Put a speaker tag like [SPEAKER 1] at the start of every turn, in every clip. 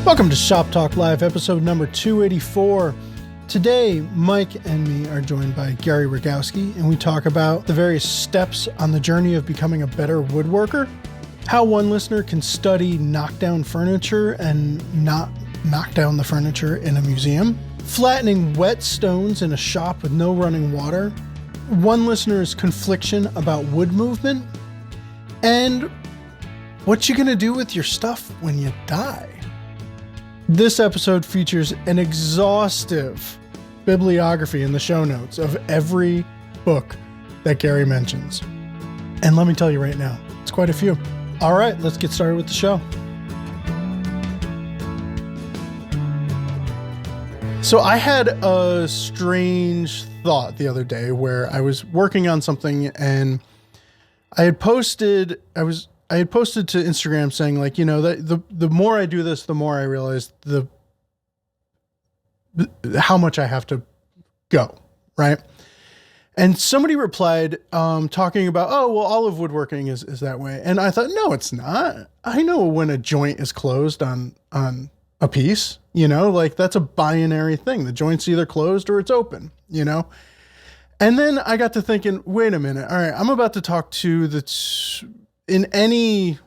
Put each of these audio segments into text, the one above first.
[SPEAKER 1] Welcome to Shop Talk Live, episode number 284. Today, Mike and me are joined by Gary Rogowski, and we talk about the various steps on the journey of becoming a better woodworker, how one listener can study knockdown furniture and not knock down the furniture in a museum, flattening wet stones in a shop with no running water, one listener's confliction about wood movement, and what you gonna do with your stuff when you die. This episode features an exhaustive bibliography in the show notes of every book that Gary mentions. And let me tell you right now, it's quite a few. All right, let's get started with the show. So I had a strange thought the other day where I was working on something and I had posted to Instagram saying, like, you know, that the more I do this, the more I realize how much I have to go, right? And somebody replied, talking about, oh, well, all of woodworking is that way. And I thought, no, it's not. I know when a joint is closed on a piece, you know, like that's a binary thing. The joint's either closed or it's open, you know? And then I got to thinking, wait a minute. All right, I'm about to talk to in any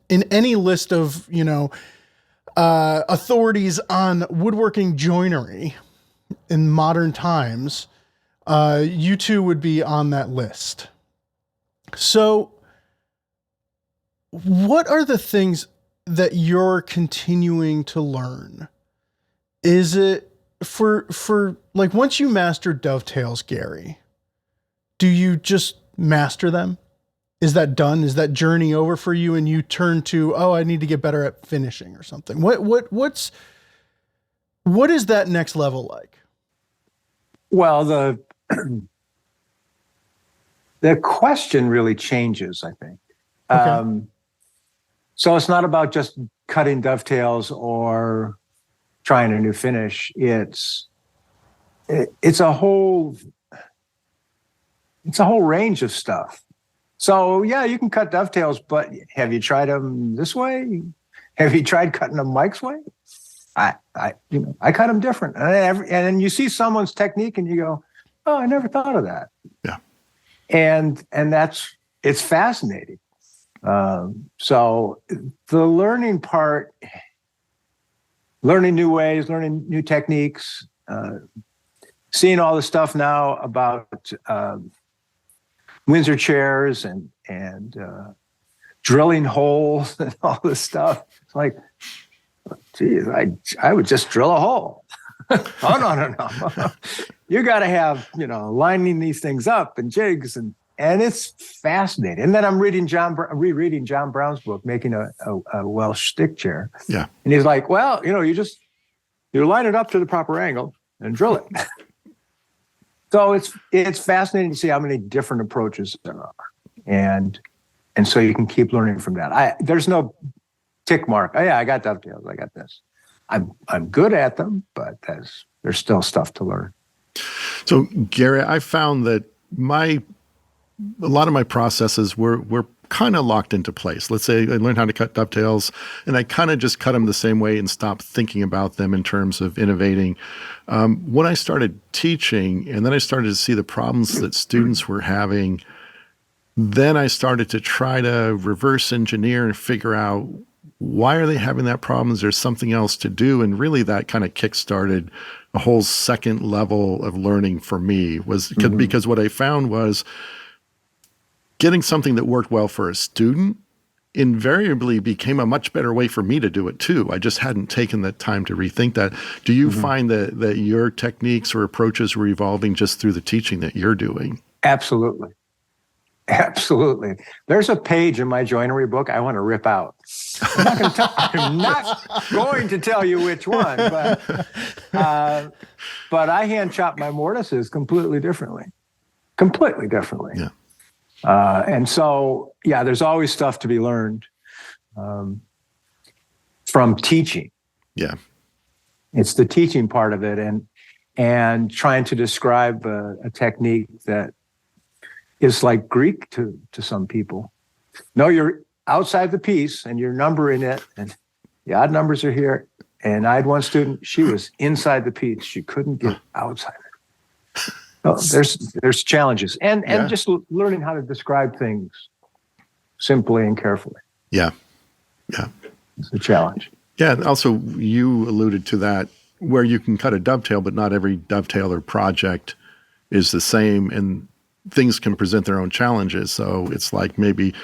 [SPEAKER 1] list of, you know, authorities on woodworking joinery in modern times, you two would be on that list. So what are the things that you're continuing to learn? Is it for like, once you master dovetails, Gary, do you just master them? Is that done? Is that journey over for you and you turn to, oh, I need to get better at finishing or something? What is that next level like?
[SPEAKER 2] Well, the question really changes, I think. Okay. So it's not about just cutting dovetails or trying a new finish. It's a whole range of stuff. So yeah, you can cut dovetails, but have you tried them this way? Have you tried cutting them Mike's way? I cut them different, and then you see someone's technique, and you go, "Oh, I never thought of that."
[SPEAKER 3] Yeah,
[SPEAKER 2] and it's fascinating. So the learning part, learning new ways, learning new techniques, seeing all the stuff now about Windsor chairs and drilling holes and all this stuff. It's like, geez, I would just drill a hole. Oh, no. You got to have, you know, lining these things up and jigs and it's fascinating. And then I'm rereading John Brown's book, Making a Welsh Stick Chair.
[SPEAKER 3] Yeah.
[SPEAKER 2] And he's like, well, you know, you line it up to the proper angle and drill it. So it's fascinating to see how many different approaches there are, and so you can keep learning from that. There's no tick mark. Oh yeah, I got dovetails. I got this. I'm good at them, but there's still stuff to learn.
[SPEAKER 3] So Gary, I found that a lot of my processes were kind of locked into place. Let's say I learned how to cut dovetails and I kind of just cut them the same way and stopped thinking about them in terms of innovating. When I started teaching and then I started to see the problems that students were having, then I started to try to reverse engineer and figure out, why are they having that problem? Is there something else to do? And really that kind of kickstarted a whole second level of learning for me, because what I found was, getting something that worked well for a student invariably became a much better way for me to do it too. I just hadn't taken the time to rethink that. Do you find that your techniques or approaches were evolving just through the teaching that you're doing?
[SPEAKER 2] Absolutely. There's a page in my joinery book I want to rip out. I'm not going to tell you which one, but I hand chop my mortises completely differently. Yeah. And so, yeah, there's always stuff to be learned from teaching.
[SPEAKER 3] Yeah.
[SPEAKER 2] It's the teaching part of it and trying to describe a technique that is like Greek to some people. No, you're outside the piece and you're numbering it and The odd numbers are here. And I had one student, she was inside the piece. She couldn't get outside it. So there's challenges. And just learning how to describe things simply and carefully.
[SPEAKER 3] Yeah. Yeah.
[SPEAKER 2] It's a challenge.
[SPEAKER 3] Yeah. And also, you alluded to that where you can cut a dovetail, but not every dovetail or project is the same, and things can present their own challenges. So it's like maybe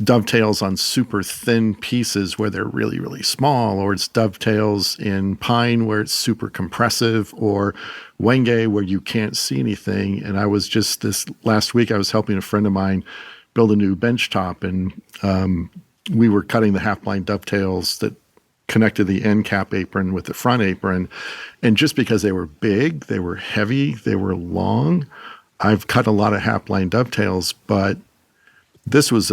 [SPEAKER 3] dovetails on super thin pieces where they're really, really small, or it's dovetails in pine where it's super compressive, or wenge where you can't see anything. And I was just this last week, I was helping a friend of mine build a new bench top, and we were cutting the half-blind dovetails that connected the end cap apron with the front apron. And just because they were big, they were heavy, they were long, I've cut a lot of half-blind dovetails, but this was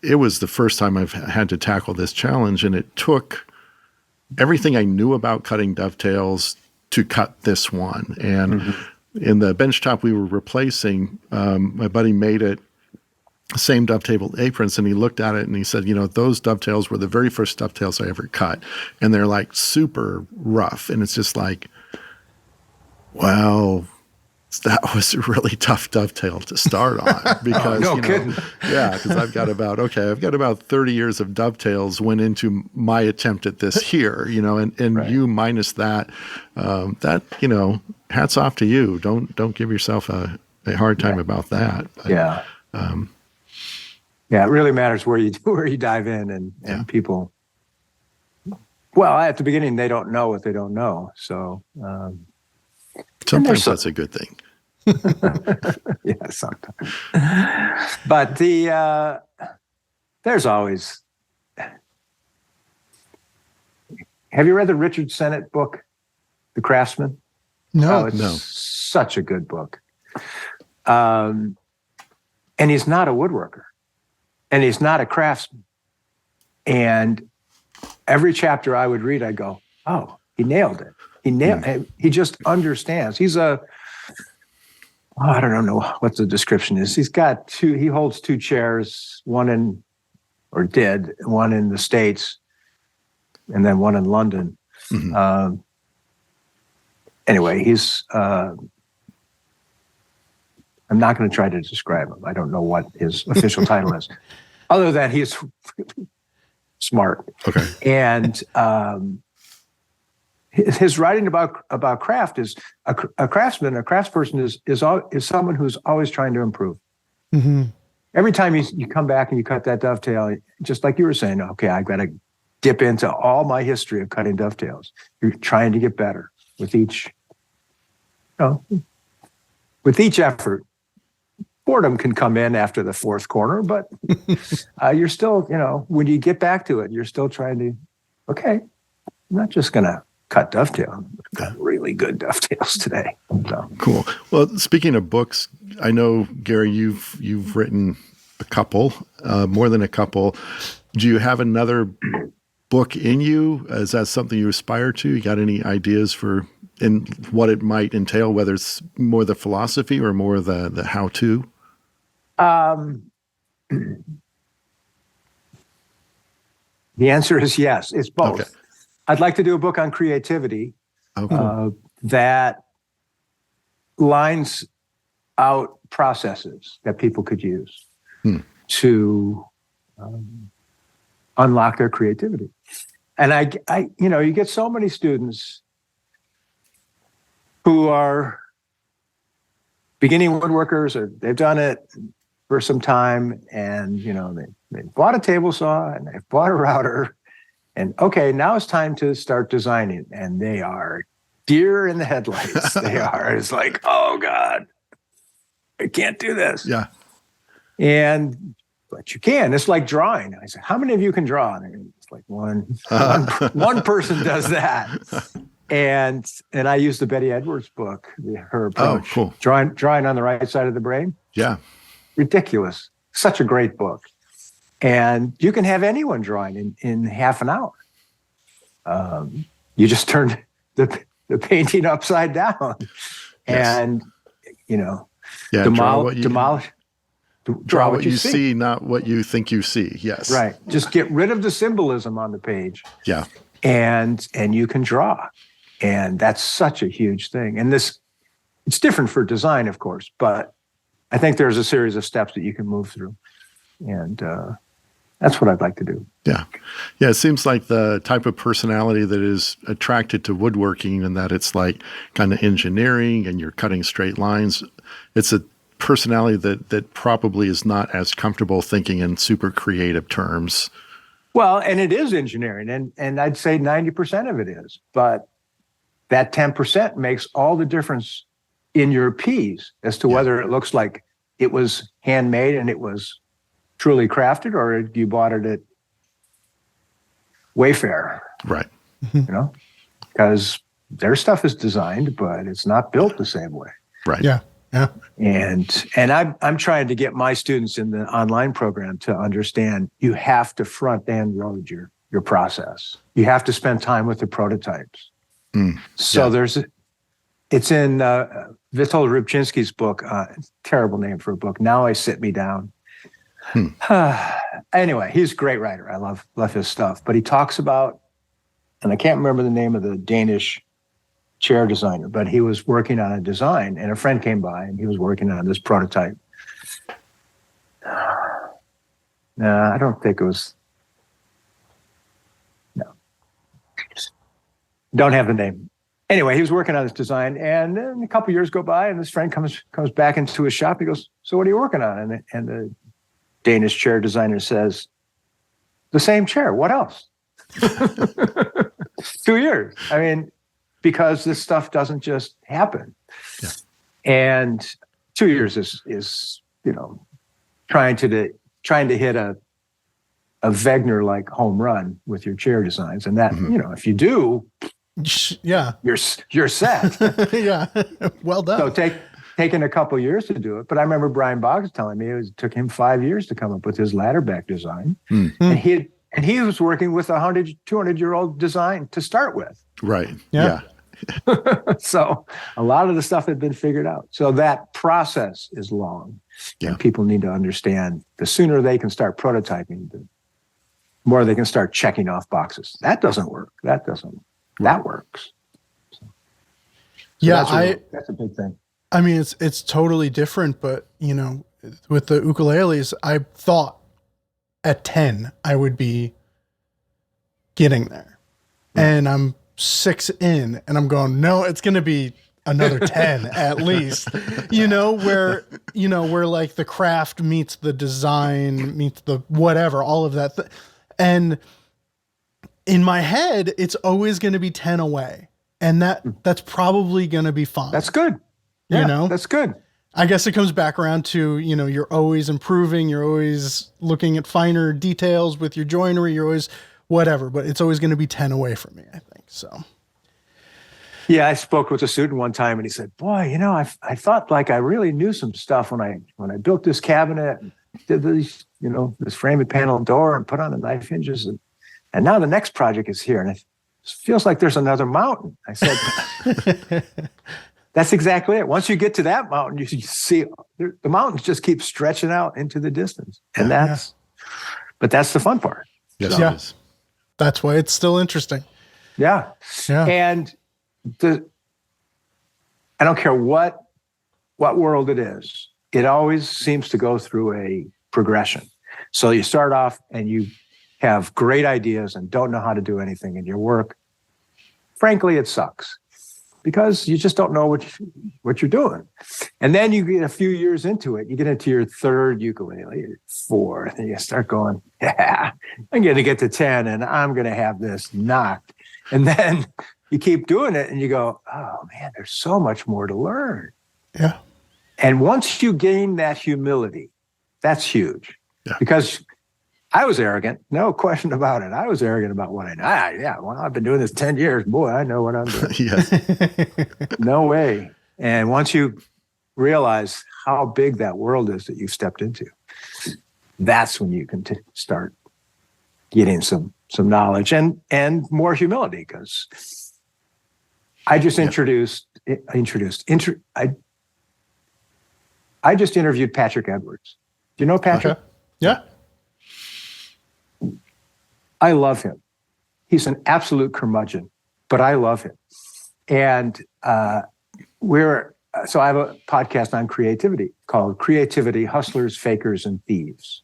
[SPEAKER 3] it was the first time I've had to tackle this challenge, and it took everything I knew about cutting dovetails to cut this one. And in the bench top we were replacing, my buddy made it same dovetail aprons, and he looked at it and he said, those dovetails were the very first dovetails I ever cut, and they're like super rough. And it's just like, wow, that was a really tough dovetail to start on, because
[SPEAKER 2] kidding.
[SPEAKER 3] Because I've got about 30 years of dovetails went into my attempt at this here, and right. You minus that, hats off to you. Don't give yourself a hard time about that. But,
[SPEAKER 2] yeah, it really matters where you dive in, and people. Well, at the beginning, they don't know what they don't know, so.
[SPEAKER 3] Sometimes that's a good thing.
[SPEAKER 2] Yeah, sometimes. But there's always. Have you read the Richard Sennett book, The Craftsman?
[SPEAKER 1] No,
[SPEAKER 2] it's such a good book. And he's not a woodworker, and he's not a craftsman. And every chapter I would read, I go, "Oh, he nailed it. He just understands." He's I don't know what the description is. He holds two chairs, one in the States, and then one in London. Mm-hmm. Anyway, he's, I'm not going to try to describe him. I don't know what his official title is, other than he's really smart.
[SPEAKER 3] Okay.
[SPEAKER 2] And, his writing about craft is a craftsperson is someone who's always trying to improve.
[SPEAKER 1] Mm-hmm.
[SPEAKER 2] Every time you come back and you cut that dovetail, just like you were saying, okay, I've got to dip into all my history of cutting dovetails. You're trying to get better with each effort. Boredom can come in after the fourth corner, but you're still, when you get back to it, you're still trying to, okay, I'm not just going to cut dovetail. I've got really good dovetails today. So.
[SPEAKER 3] Cool. Well, speaking of books, I know, Gary, you've written a couple, more than a couple. Do you have another book in you? Is that something you aspire to? You got any ideas for what it might entail, whether it's more the philosophy or more the how-to?
[SPEAKER 2] The answer is yes. It's both. Okay. I'd like to do a book on creativity that lines out processes that people could use to unlock their creativity. And I you get so many students who are beginning woodworkers, or they've done it for some time, and they bought a table saw and they've bought a router. And okay, now it's time to start designing. And they are deer in the headlights. It's like, oh God, I can't do this.
[SPEAKER 3] Yeah.
[SPEAKER 2] But you can. It's like drawing. I said, how many of you can draw? And it's like one person does that. And I use the Betty Edwards book, her approach. Oh, cool. Drawing on the right side of the brain.
[SPEAKER 3] Yeah.
[SPEAKER 2] Ridiculous. Such a great book. And you can have anyone drawing in half an hour. You just turn the painting upside down, yes. And demolish.
[SPEAKER 3] Draw what you see, not what you think you see. Yes.
[SPEAKER 2] Right. Just get rid of the symbolism on the page.
[SPEAKER 3] Yeah.
[SPEAKER 2] And you can draw. And that's such a huge thing. And it's different for design, of course, but I think there's a series of steps that you can move through. And that's what I'd like to do.
[SPEAKER 3] Yeah. Yeah. It seems like the type of personality that is attracted to woodworking, and that it's like kind of engineering and you're cutting straight lines. It's a personality that probably is not as comfortable thinking in super creative terms.
[SPEAKER 2] Well, and it is engineering, and I'd say 90% of it is, but that 10% makes all the difference in your piece as to whether it looks like it was handmade and it was truly crafted, or you bought it at Wayfair.
[SPEAKER 3] Right.
[SPEAKER 2] You know, because their stuff is designed, but it's not built the same way.
[SPEAKER 3] Right.
[SPEAKER 1] Yeah. Yeah.
[SPEAKER 2] And I'm trying to get my students in the online program to understand you have to front end load your process. You have to spend time with the prototypes. It's in Witold Rybczynski's book, terrible name for a book, Now I Sit Me Down. Anyway, he's a great writer. I love his stuff. But he talks about, and I can't remember the name of the Danish chair designer, but he was working on a design, and a friend came by, and he was working on this prototype. I don't think it was. No, don't have the name. Anyway, he was working on this design, and then a couple years go by, and this friend comes back into his shop. He goes, "So what are you working on?" And the Danish chair designer says, "The same chair. What else?" 2 years. I mean, because this stuff doesn't just happen. Yeah. And 2 years is trying to hit a Wegener-like home run with your chair designs. And that, if you do, you're set.
[SPEAKER 1] Yeah. Well done.
[SPEAKER 2] So taking a couple of years to do it. But I remember Brian Boggs telling me it took him 5 years to come up with his ladder back design. And he was working with 100, 200-year-old design to start with.
[SPEAKER 3] Right. Yeah.
[SPEAKER 2] So a lot of the stuff had been figured out. So that process is long. Yeah. And people need to understand the sooner they can start prototyping, the more they can start checking off boxes. That doesn't work. That works. So that's a big thing.
[SPEAKER 1] I mean, it's totally different, but with the ukuleles, I thought at 10 I would be getting there. And I'm 6 in and I'm going, no, it's going to be another 10 at least, where like the craft meets the design, meets the whatever, all of that. And in my head, it's always going to be 10 away. And that's probably going to be fine.
[SPEAKER 2] That's good. Yeah, that's good.
[SPEAKER 1] I guess it comes back around to, you're always improving. You're always looking at finer details with your joinery. You're always whatever, but it's always going to be 10 away from me, I think. So.
[SPEAKER 2] Yeah, I spoke with a student one time and he said, boy, I thought like I really knew some stuff when I built this cabinet and did these, this frame and panel door and put on the knife hinges. And now the next project is here. And it feels like there's another mountain. I said, that's exactly it. Once you get to that mountain, you see the mountains just keep stretching out into the distance. And but that's the fun part.
[SPEAKER 3] Yes, so. It is.
[SPEAKER 1] That's why it's still interesting.
[SPEAKER 2] Yeah. And I don't care what world it is, it always seems to go through a progression. So you start off and you have great ideas and don't know how to do anything in your work. Frankly, it sucks because you just don't know what you're doing. And then you get a few years into it, you get into your third ukulele, your fourth, and you start going, I'm going to get to 10 and I'm going to have this knocked. And then you keep doing it and you go, oh man, there's so much more to learn.
[SPEAKER 1] Yeah.
[SPEAKER 2] And once you gain that humility, that's huge. Yeah. Because I was arrogant, no question about it. I was arrogant about what I know. Well, I've been doing this 10 years. Boy, I know what I'm doing.
[SPEAKER 3] Yes.
[SPEAKER 2] No way. And once you realize how big that world is that you've stepped into, that's when you can start getting some knowledge and more humility. Because I just I just interviewed Patrick Edwards. you know Patrick?
[SPEAKER 1] Okay. Yeah.
[SPEAKER 2] I love him. He's an absolute curmudgeon, but I love him. And so I have a podcast on creativity called Creativity, Hustlers, Fakers, and Thieves.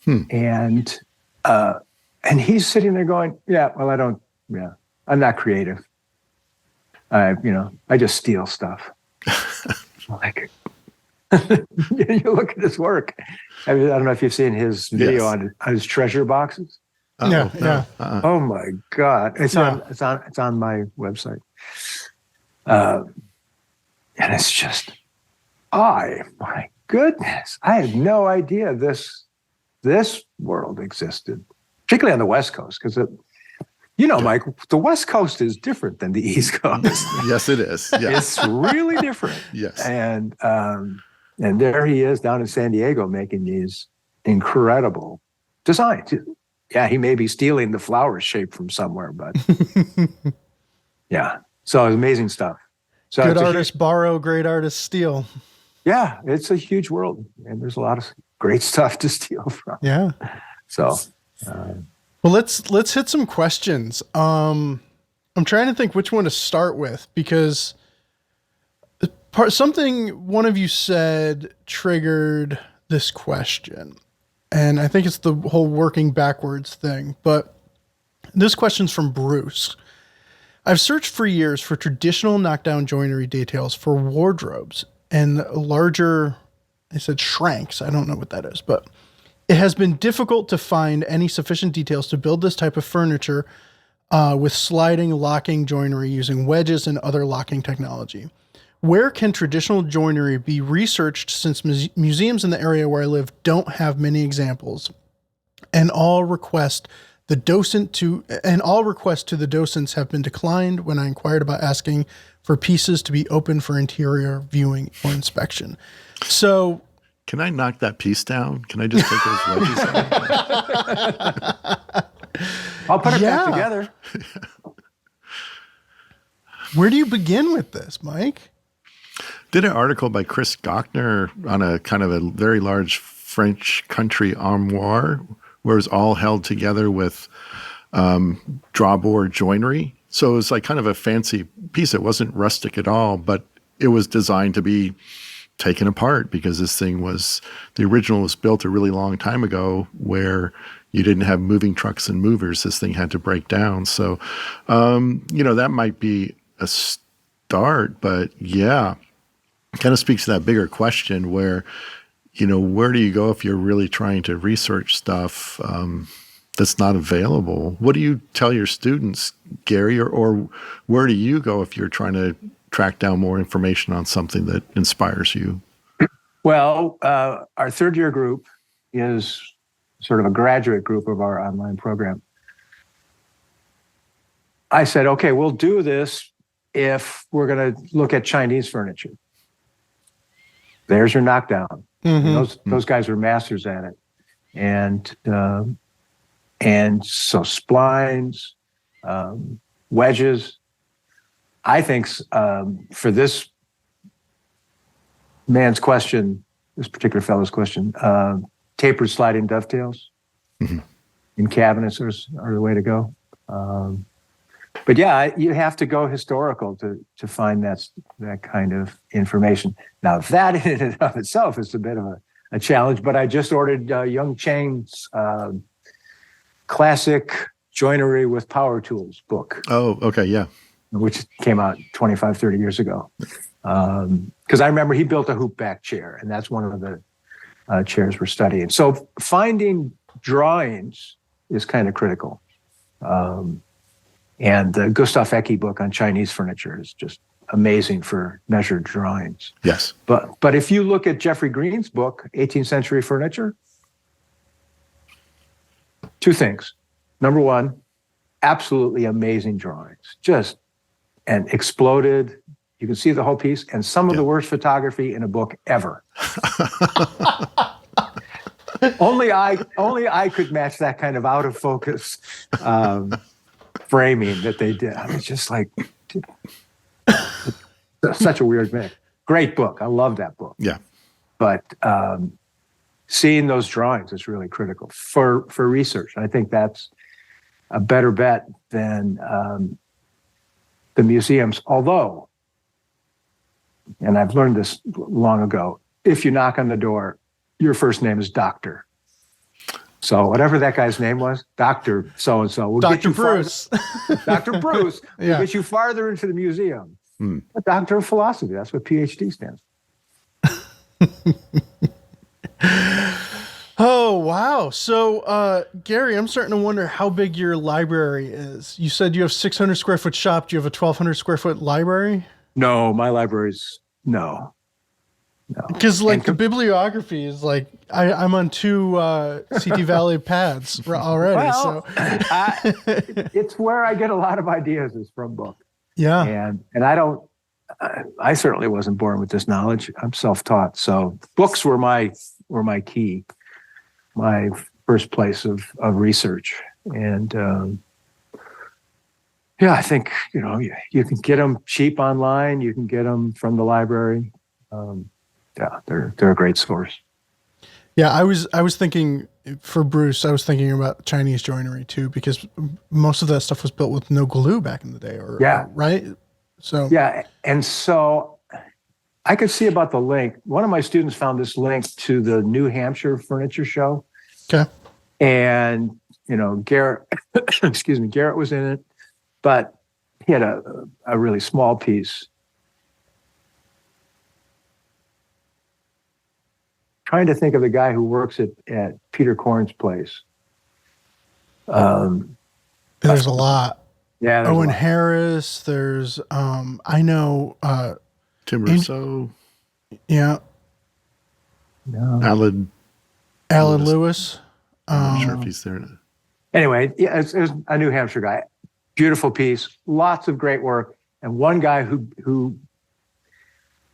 [SPEAKER 2] And he's sitting there going, I'm not creative. I just steal stuff. Like, you look at his work. I don't know if you've seen his video on his treasure boxes. Oh my God. It's on my website. And it's just, my goodness, I had no idea this world existed, particularly on the West Coast, because Mike, the West Coast is different than the East Coast.
[SPEAKER 3] Yes, it is. Yes.
[SPEAKER 2] It's really different.
[SPEAKER 3] Yes.
[SPEAKER 2] And there he is down in San Diego making these incredible designs. Yeah, he may be stealing the flower shape from somewhere, but yeah. So it's amazing stuff. So
[SPEAKER 1] good artists borrow, great artists steal.
[SPEAKER 2] Yeah, it's a huge world, and there's a lot of great stuff to steal from.
[SPEAKER 1] Yeah.
[SPEAKER 2] So,
[SPEAKER 1] well, let's hit some questions. I'm trying to think which one to start with, because something one of you said triggered this question, and I think it's the whole working backwards thing. But this question's from Bruce. I've searched for years for traditional knockdown joinery details for wardrobes and larger, I said shranks. I don't know what that is, but it has been difficult to find any sufficient details to build this type of furniture with sliding, locking joinery using wedges and other locking technology. Where can traditional joinery be researched, since museums in the area where I live don't have many examples, and all requests to the docents have been declined when I inquired about asking for pieces to be open for interior viewing or inspection. So,
[SPEAKER 3] can I knock that piece down? Can I just take those wedges out?
[SPEAKER 2] I'll put it back together.
[SPEAKER 1] Where do you begin with this, Mike?
[SPEAKER 3] Did an article by Chris Gochner on a kind of a very large French country armoire, where it's all held together with drawboard joinery. So it was like kind of a fancy piece. It wasn't rustic at all, but it was designed to be taken apart, because the original was built a really long time ago, where you didn't have moving trucks and movers. This thing had to break down. So, that might be a start, but yeah, kind of speaks to that bigger question where, where do you go if you're really trying to research stuff that's not available? What do you tell your students, Gary, or where do you go if you're trying to track down more information on something that inspires you?
[SPEAKER 2] Well, our third year group is sort of a graduate group of our online program. I said, okay, we'll do this if we're going to look at Chinese furniture. There's your knockdown. Mm-hmm. Those guys are masters at it. And so splines, wedges. I think for this man's question, this particular fellow's question, tapered sliding dovetails in cabinets are the way to go. But yeah, you have to go historical to find that kind of information. Now, that in and of itself is a bit of a challenge, but I just ordered Young Chang's Classic Joinery with Power Tools book.
[SPEAKER 3] Oh, okay, yeah.
[SPEAKER 2] Which came out 25, 30 years ago. Because I remember he built a hoop back chair, and that's one of the chairs we're studying. So finding drawings is kind of critical. And the Gustav Ecke book on Chinese furniture is just amazing for measured drawings.
[SPEAKER 3] Yes.
[SPEAKER 2] But if you look at Jeffrey Green's book, 18th Century Furniture, two things. Number one, absolutely amazing drawings. And exploded. You can see the whole piece, and some of the worst photography in a book ever. Only I could match that kind of out of focus framing that they did. I was just like, such a weird mix. Great book. I love that book.
[SPEAKER 3] Yeah.
[SPEAKER 2] But seeing those drawings is really critical for research. I think that's a better bet than the museums. Although, and I've learned this long ago, if you knock on the door, your first name is Doctor. So whatever that guy's name was, Dr. So-and-so. Will
[SPEAKER 1] Dr. Bruce.
[SPEAKER 2] Dr. Bruce will
[SPEAKER 1] Yeah.
[SPEAKER 2] get you farther into the museum. A doctor of philosophy, that's what PhD stands for.
[SPEAKER 1] Oh, wow. So, Gary, I'm starting to wonder how big your library is. You said you have 600 square foot shop. Do you have a 1,200 square foot library?
[SPEAKER 2] No, my library's, no.
[SPEAKER 1] Because like the bibliography is like, I'm on 2 CT Valley pads already.
[SPEAKER 2] Well,
[SPEAKER 1] So
[SPEAKER 2] it's where I get a lot of ideas is from books.
[SPEAKER 1] yeah.
[SPEAKER 2] And I certainly wasn't born with this knowledge. I'm self-taught. So books were my key, my first place of research. And I think, you can get them cheap online. You can get them from the library. They're a great source.
[SPEAKER 1] Yeah, I was thinking for Bruce, I was thinking about Chinese joinery too, because most of that stuff was built with no glue back in the day, right? So
[SPEAKER 2] and so I could see about the link. One of my students found this link to the New Hampshire Furniture Show.
[SPEAKER 1] Okay.
[SPEAKER 2] And, Garrett, excuse me, Garrett was in it, but he had a really small piece. Trying to think of the guy who works at Peter Korn's place.
[SPEAKER 1] There's a lot.
[SPEAKER 2] Yeah.
[SPEAKER 1] Owen Harris. There's I know
[SPEAKER 3] Tim Russo,
[SPEAKER 1] yeah,
[SPEAKER 3] Alan
[SPEAKER 1] Lewis.
[SPEAKER 3] I'm not sure if he's there now.
[SPEAKER 2] Anyway, yeah, it was a New Hampshire guy. Beautiful piece, lots of great work, and one guy who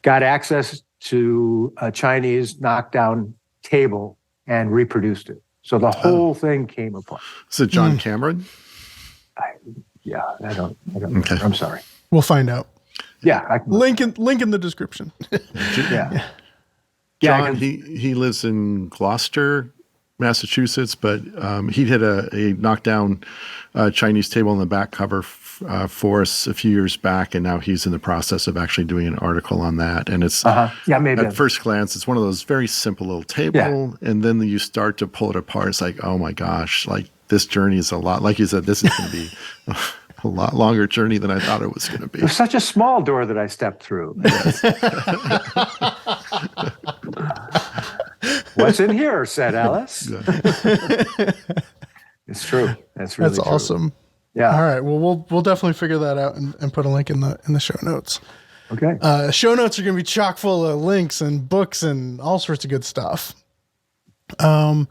[SPEAKER 2] got access to a Chinese knockdown table and reproduced it. So the whole thing came apart.
[SPEAKER 3] Is it John Cameron?
[SPEAKER 2] I don't
[SPEAKER 3] Okay.
[SPEAKER 2] remember. I'm sorry.
[SPEAKER 1] We'll find out.
[SPEAKER 2] Yeah. I can
[SPEAKER 1] Link in the description.
[SPEAKER 2] Yeah.
[SPEAKER 3] John, he lives in Gloucester, Massachusetts, but he did a knockdown Chinese table on the back cover for us a few years back, and now he's in the process of actually doing an article on that. And it's
[SPEAKER 2] maybe
[SPEAKER 3] at first glance, it's one of those very simple little table, and then you start to pull it apart. It's like, oh my gosh, like this journey is a lot. Like you said, this is going to be a lot longer journey than I thought it was going to be.
[SPEAKER 2] It was such a small door that I stepped through. What's in here? Said Alice. It's true. That's really
[SPEAKER 1] That's awesome.
[SPEAKER 2] Yeah.
[SPEAKER 1] All right. Well, we'll definitely figure that out and put a link in the show notes.
[SPEAKER 2] Okay.
[SPEAKER 1] Show notes are going to be chock full of links and books and all sorts of good stuff. All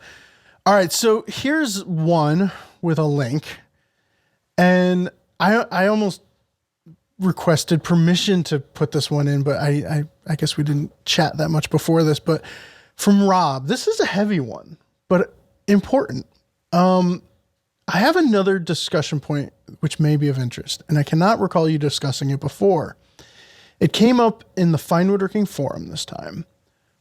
[SPEAKER 1] right. So here's one with a link, and I almost requested permission to put this one in, but I guess we didn't chat that much before this. But from Rob, this is a heavy one, but important. I have another discussion point which may be of interest, and I cannot recall you discussing it before. It came up in the Fine Woodworking Forum this time.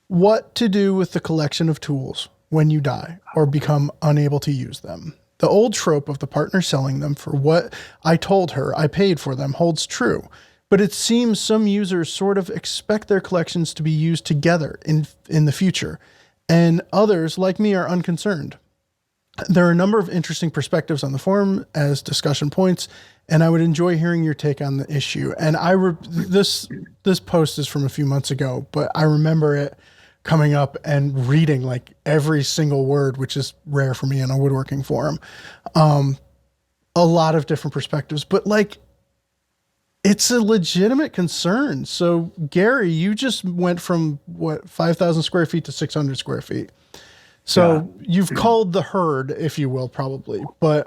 [SPEAKER 1] What to do with the collection of tools when you die or become unable to use them. The old trope of the partner selling them for what I told her I paid for them holds true, but it seems some users sort of expect their collections to be used together in the future, and others, like me, are unconcerned. There are a number of interesting perspectives on the forum as discussion points, and I would enjoy hearing your take on the issue. And this post is from a few months ago, but I remember it coming up and reading like every single word, which is rare for me in a woodworking forum. A lot of different perspectives, but like it's a legitimate concern. So Gary, you just went from 5,000 square feet to 600 square feet. So you've called the herd, if you will, probably. But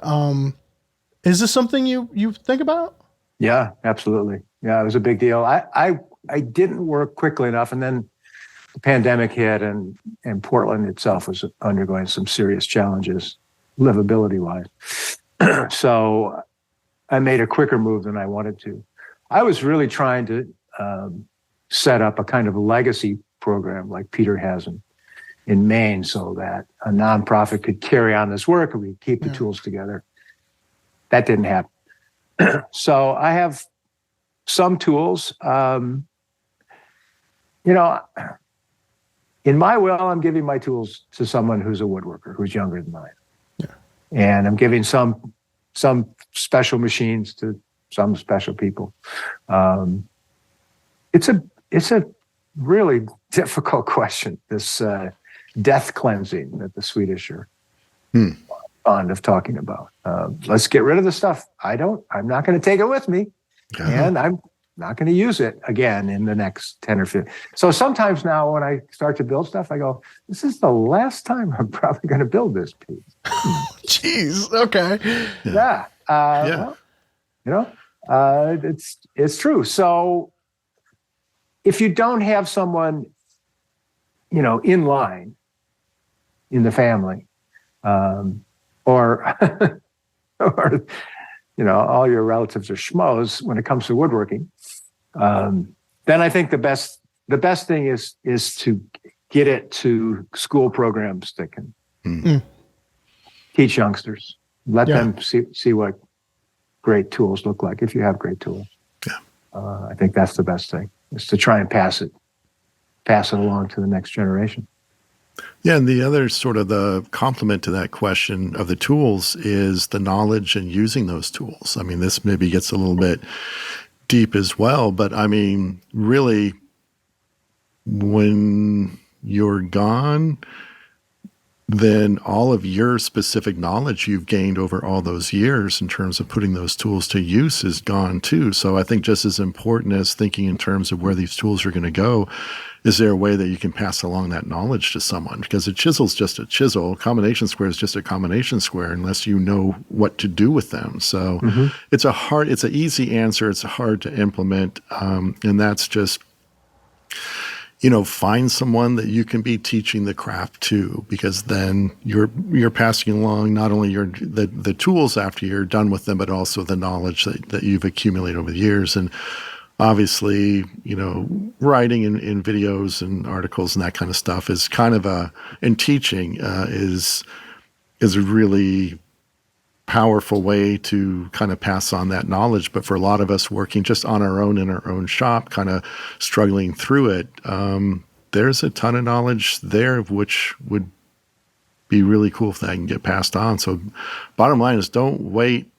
[SPEAKER 1] is this something you think about?
[SPEAKER 2] Yeah, absolutely. Yeah, it was a big deal. I didn't work quickly enough, and then the pandemic hit, and Portland itself was undergoing some serious challenges, livability-wise. So I made a quicker move than I wanted to. I was really trying to set up a kind of legacy program like Peter has in Maine so that a nonprofit could carry on this work and we keep the tools together. That didn't happen. So I have some tools. In my will, I'm giving my tools to someone who's a woodworker, who's younger than I am. Yeah. And I'm giving some special machines to some special people. It's a really difficult question, this death cleansing that the Swedish are fond of talking about. Let's get rid of the stuff. I'm not going to take it with me, and I'm not going to use it again in the next 10 or 15. So sometimes now when I start to build stuff, I go, this is the last time I'm probably going to build this piece.
[SPEAKER 1] Jeez. Okay.
[SPEAKER 2] Yeah. Well, it's true. So if you don't have someone, in line in the family, or all your relatives are schmoes when it comes to woodworking, then I think the best thing is to get it to school programs that can teach youngsters. Let them see what great tools look like if you have great tools. Yeah. I think that's the best thing, is to try and pass it along to the next generation.
[SPEAKER 3] Yeah, and the other sort of the complement to that question of the tools is the knowledge and using those tools. I mean, this maybe gets a little bit deep as well, but I mean, really, when you're gone, then all of your specific knowledge you've gained over all those years in terms of putting those tools to use is gone too. So I think just as important as thinking in terms of where these tools are going to go, is there a way that you can pass along that knowledge to someone? Because a chisel's just a chisel. A combination square is just a combination square unless you know what to do with them. So it's an easy answer. It's hard to implement. And that's just, find someone that you can be teaching the craft to, because then you're passing along not only the tools after you're done with them, but also the knowledge that you've accumulated over the years. And obviously, writing in videos and articles and that kind of stuff is kind of and teaching is a really powerful way to kind of pass on that knowledge. But for a lot of us working just on our own in our own shop, kind of struggling through it, there's a ton of knowledge there, which would be really cool if that can get passed on. So bottom line is, don't wait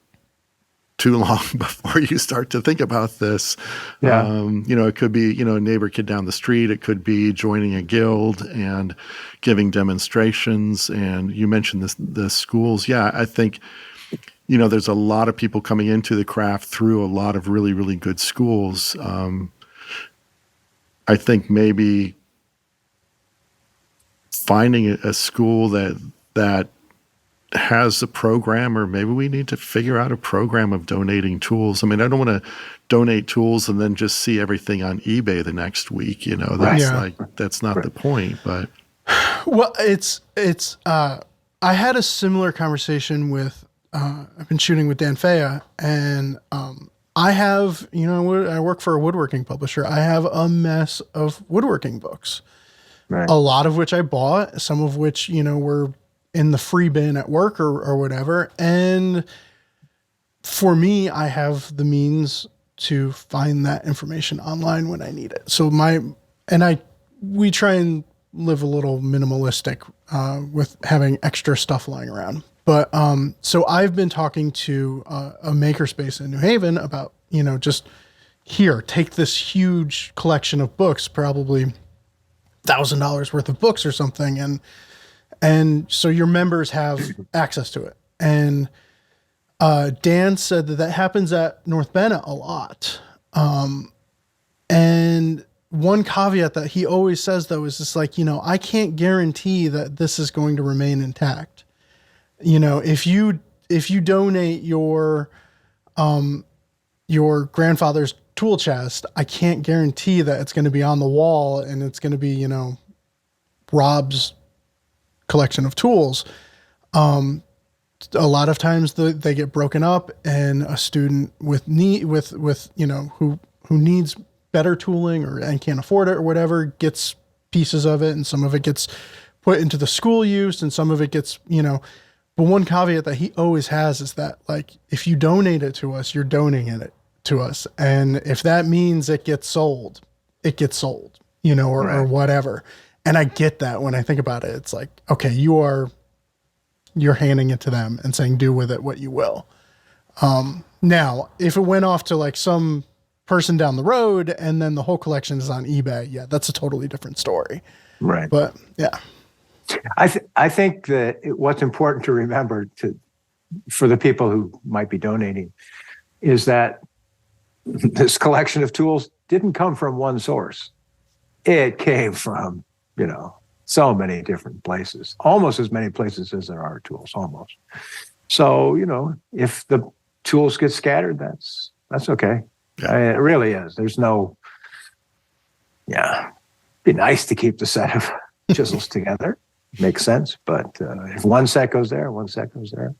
[SPEAKER 3] too long before you start to think about this. Yeah. It could be, a neighbor kid down the street. It could be joining a guild and giving demonstrations. And you mentioned the schools. Yeah, I think, there's a lot of people coming into the craft through a lot of really, really good schools. I think maybe finding a school that has a program, or maybe we need to figure out a program of donating tools. I mean, I don't want to donate tools and then just see everything on eBay the next week. That's not the point. But
[SPEAKER 1] well, it's I had a similar conversation with I've been shooting with Dan Fea, and I have, I work for a woodworking publisher. I have a mess of woodworking books, right. A lot of which I bought, some of which, were in the free bin at work or whatever. And for me, I have the means to find that information online when I need it. So we try and live a little minimalistic with having extra stuff lying around. But so I've been talking to a makerspace in New Haven about, just here, take this huge collection of books, probably $1,000 worth of books or something. And so your members have access to it. And Dan said that happens at North Bennett a lot. And one caveat that he always says, though, is just like, I can't guarantee that this is going to remain intact. If you donate your grandfather's tool chest, I can't guarantee that it's going to be on the wall and it's going to be, Rob's collection of tools. A lot of times they get broken up, and a student who needs better tooling and can't afford it or whatever gets pieces of it, and some of it gets put into the school use, and some of it gets, but one caveat that he always has is that, like, if you donate it to us, you're donating it to us. And if that means it gets sold, it gets sold, or whatever. And I get that when I think about it. It's like, okay, you're handing it to them and saying, do with it what you will. Now, if it went off to like some person down the road and then the whole collection is on eBay, yeah, that's a totally different story.
[SPEAKER 2] Right.
[SPEAKER 1] But yeah.
[SPEAKER 2] I think that what's important to remember for the people who might be donating is that this collection of tools didn't come from one source. It came from, so many different places, almost as many places as there are tools, almost. So, if the tools get scattered, that's okay.
[SPEAKER 3] Yeah.
[SPEAKER 2] It really is. There's no, be nice to keep the set of chisels together. Makes sense. But if one set goes there, one set goes there.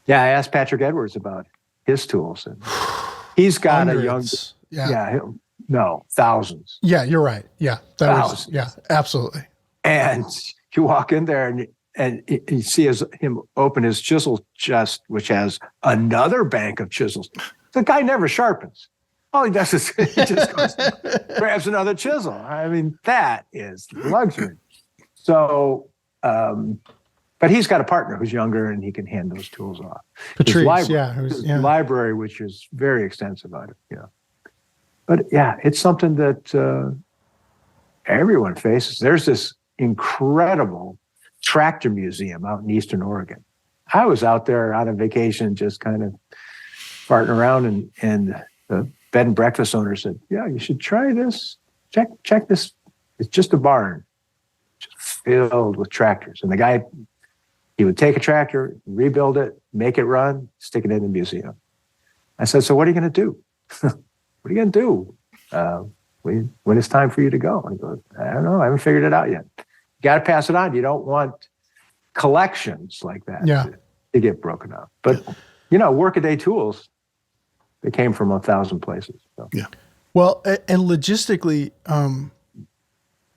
[SPEAKER 2] Yeah, I asked Patrick Edwards about his tools, and he's got
[SPEAKER 1] Hundreds.
[SPEAKER 2] thousands.
[SPEAKER 1] Yeah, you're right. Yeah,
[SPEAKER 2] thousands.
[SPEAKER 1] Absolutely.
[SPEAKER 2] And you walk in there and you see him open his chisel chest, which has another bank of chisels. The guy never sharpens. All he does is he just goes, grabs another chisel. I mean, that is luxury. So, but he's got a partner who's younger and he can hand those tools off.
[SPEAKER 1] Patrice,
[SPEAKER 2] his library, which is very extensive on it. But it's something that everyone faces. There's this incredible tractor museum out in Eastern Oregon. I was out there on a vacation, just kind of farting around, and the bed and breakfast owner said, "Yeah, you should try this. Check this. It's just a barn, just filled with tractors." And the guy, he would take a tractor, rebuild it, make it run, stick it in the museum. I said, "So what are you going to do? What are you going to do when it's time for you to go?" And he goes, "I don't know. I haven't figured it out yet." You got to pass it on. You don't want collections like that to get broken up. But, workaday tools, they came from 1,000 places. So.
[SPEAKER 1] Yeah. Well, and logistically,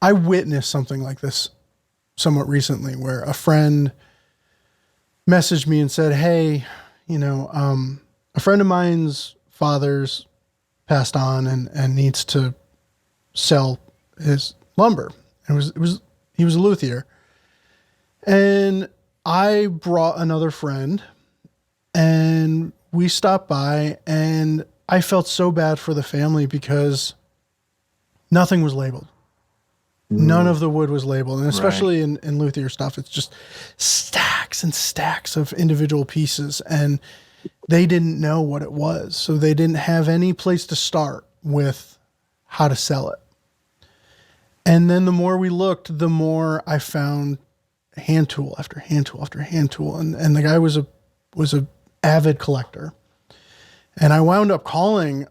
[SPEAKER 1] I witnessed something like this somewhat recently where a friend messaged me and said, "Hey, a friend of mine's father's passed on and needs to sell his lumber." He was a luthier. And I brought another friend and we stopped by, and I felt so bad for the family because nothing was labeled. None of the wood was labeled. And especially in luthier stuff, it's just stacks and stacks of individual pieces. And they didn't know what it was. So they didn't have any place to start with how to sell it. And then the more we looked, the more I found hand tool after hand tool after hand tool. And the guy was a avid collector. And I wound up calling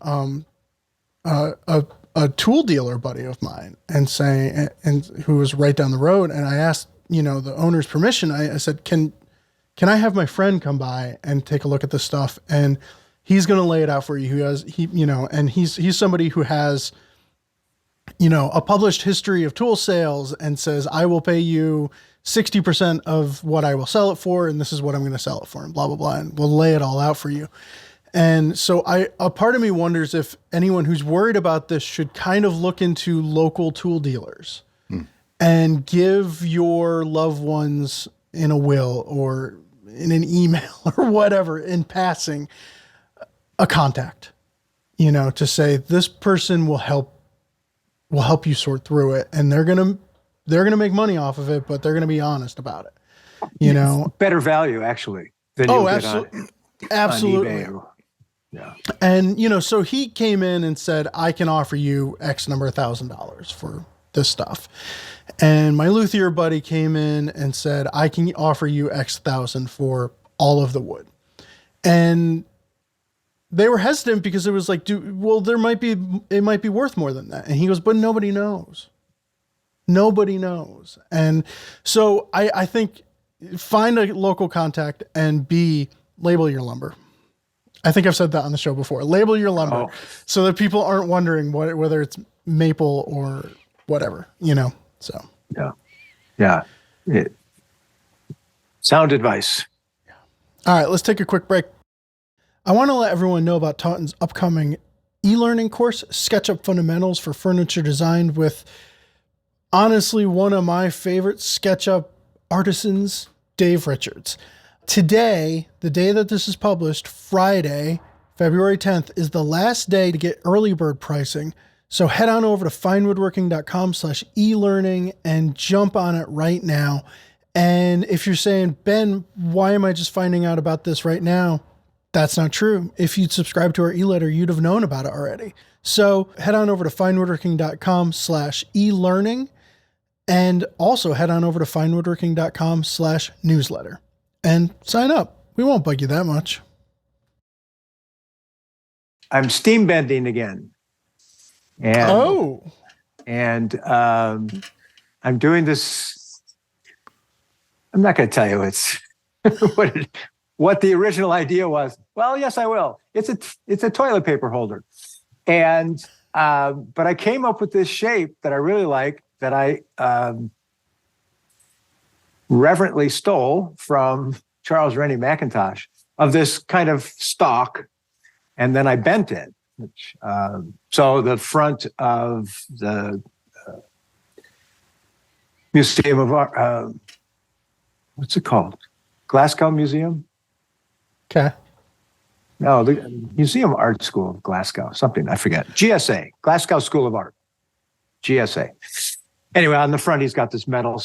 [SPEAKER 1] a tool dealer buddy of mine and saying, and who was right down the road. And I asked, the owner's permission. I said, can I have my friend come by and take a look at this stuff? And he's going to lay it out for you. And he's somebody who has, a published history of tool sales and says, I will pay you 60% of what I will sell it for. And this is what I'm going to sell it for, and blah, blah, blah. And we'll lay it all out for you. And so a part of me wonders if anyone who's worried about this should kind of look into local tool dealers and give your loved ones in a will or in an email or whatever in passing a contact, to say this person will help you sort through it, and they're going to make money off of it, but they're going to be honest about it.
[SPEAKER 2] Better value actually than you'll get on eBay. Yeah.
[SPEAKER 1] And, so he came in and said, I can offer you X number of $1,000 for this stuff. And my luthier buddy came in and said, I can offer you X thousand for all of the wood. And they were hesitant because it was like, it might be worth more than that. And he goes, but nobody knows. Nobody knows. And so I think find a local contact and label your lumber. I think I've said that on the show before. Label your lumber so that people aren't wondering whether it's maple or whatever, So.
[SPEAKER 2] Yeah. Sound advice.
[SPEAKER 1] All right, let's take a quick break. I want to let everyone know about Taunton's upcoming e-learning course, SketchUp Fundamentals for Furniture Design, with honestly one of my favorite SketchUp artisans, Dave Richards. Today, the day that this is published, Friday, February 10th, is the last day to get early bird pricing. So head on over to finewoodworking.com/e-learning and jump on it right now. And if you're saying, Ben, why am I just finding out about this right now? That's not true. If you'd subscribe to our e-letter, you'd have known about it already. So head on over to finewoodworking.com/e-learning and also head on over to finewoodworking.com/newsletter and sign up. We won't bug you that much.
[SPEAKER 2] I'm steam bending again. And I'm doing this. I'm not going to tell you it's what the original idea was. Well, yes, I will. It's a toilet paper holder, and but I came up with this shape that I really like, that I reverently stole from Charles Rennie Mackintosh, of this kind of stalk, and then I bent it. Which, so the front of the Museum of Art, what's it called? Glasgow Museum?
[SPEAKER 1] Okay.
[SPEAKER 2] No, the Museum Art School of Glasgow, something, I forget. GSA, Glasgow School of Art. GSA. Anyway, on the front, he's got this metal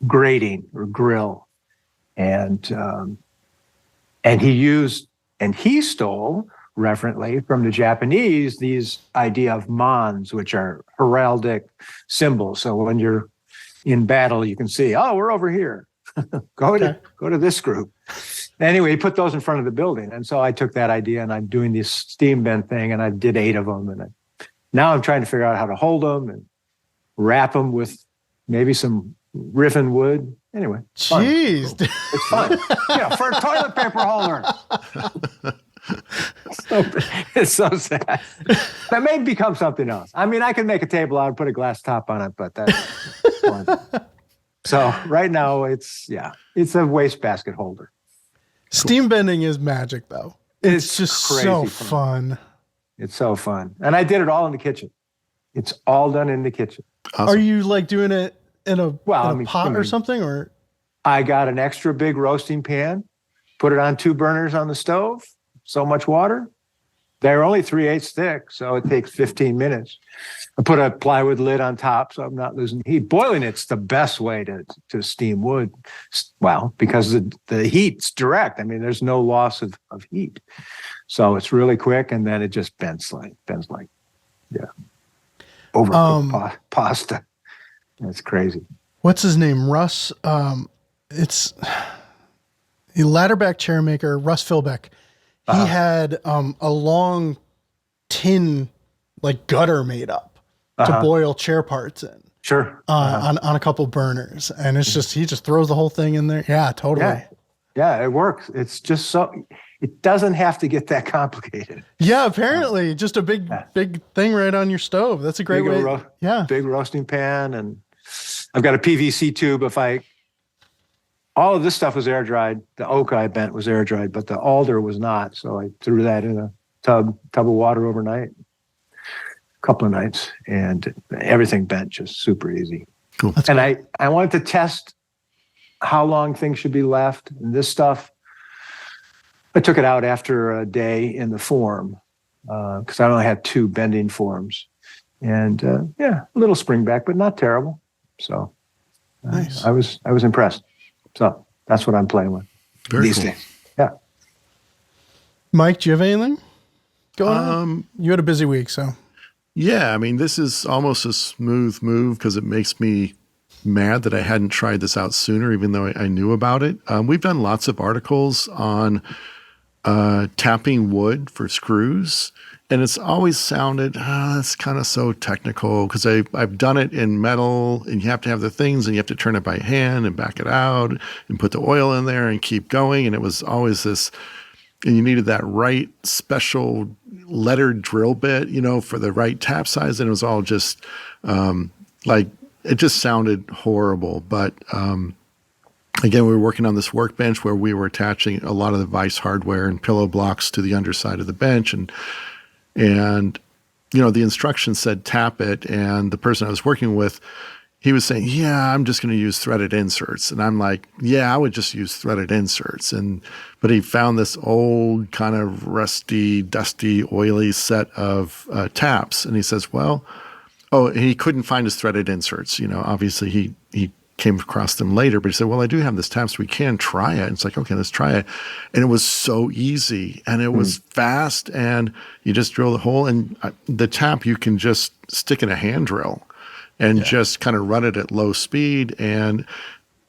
[SPEAKER 2] grating or grill. And he stole, reverently, from the Japanese, these idea of mons, which are heraldic symbols. So when you're in battle, you can see, oh, we're over here. Go to this group. Anyway, he put those in front of the building. And so I took that idea, and I'm doing this steam bend thing, and I did 8 of them. And now I'm trying to figure out how to hold them and wrap them with maybe some riven wood. Anyway,
[SPEAKER 1] jeez,
[SPEAKER 2] it's fun. Yeah, for a toilet paper holder. It's so sad. That may become something else. I mean, I could make a table out and put a glass top on it, but that's fun. So right now it's a wastebasket holder.
[SPEAKER 1] Steam bending is magic, though. It's just so fun.
[SPEAKER 2] It's so fun. And I did it all in the kitchen. It's all done in the kitchen.
[SPEAKER 1] Awesome. Are you like doing it in a pot or something? Or
[SPEAKER 2] I got an extra big roasting pan, put it on 2 burners on the stove, so much water. They're only 3/8 thick, so it takes 15 minutes. I put a plywood lid on top so I'm not losing heat. Boiling it's the best way to steam wood. Well, because the heat's direct. I mean, there's no loss of heat. So it's really quick, and then it just bends like overcooked pasta. That's crazy.
[SPEAKER 1] What's his name? Russ. It's the ladderback chair maker, Russ Philbeck. He had a long tin like gutter made up to boil chair parts in.
[SPEAKER 2] Sure.
[SPEAKER 1] On a couple burners. And it's just, he just throws the whole thing in there. Yeah, totally.
[SPEAKER 2] Yeah, it works. It's just it doesn't have to get that complicated.
[SPEAKER 1] Yeah, apparently just a big thing right on your stove. That's a great way.
[SPEAKER 2] Big roasting pan. And I've got a PVC tube. All of this stuff was air dried. The oak I bent was air dried, but the alder was not. So I threw that in a tub of water overnight, a couple of nights, and everything bent just super easy.
[SPEAKER 3] Cool.
[SPEAKER 2] And I wanted to test how long things should be left. And this stuff, I took it out after a day in the form because I only had 2 bending forms. And a little springback, but not terrible. So
[SPEAKER 1] nice.
[SPEAKER 2] I was impressed. So that's what I'm playing with these days. Yeah.
[SPEAKER 1] Mike, do you have anything going on? You had a busy week, so.
[SPEAKER 3] Yeah, I mean, this is almost a smooth move because it makes me mad that I hadn't tried this out sooner, even though I knew about it. We've done lots of articles on tapping wood for screws. And it's always sounded, that's kind of so technical because I've done it in metal and you have to have the things and you have to turn it by hand and back it out and put the oil in there and keep going. And it was always this, and you needed that right special lettered drill bit, for the right tap size. And it was all just like it just sounded horrible. But again, we were working on this workbench where we were attaching a lot of the vise hardware and pillow blocks to the underside of the bench. And the instructions said tap it. And the person I was working with, he was saying, yeah, I'm just going to use threaded inserts. And I'm like, yeah, I would just use threaded inserts. But he found this old kind of rusty, dusty, oily set of taps. And he says, he couldn't find his threaded inserts. Obviously he came across them later, but he said, well, I do have this tap, so we can try it. And it's like, okay, let's try it. And it was so easy and it was fast, and you just drill the hole, and the tap you can just stick in a hand drill and just kind of run it at low speed. And,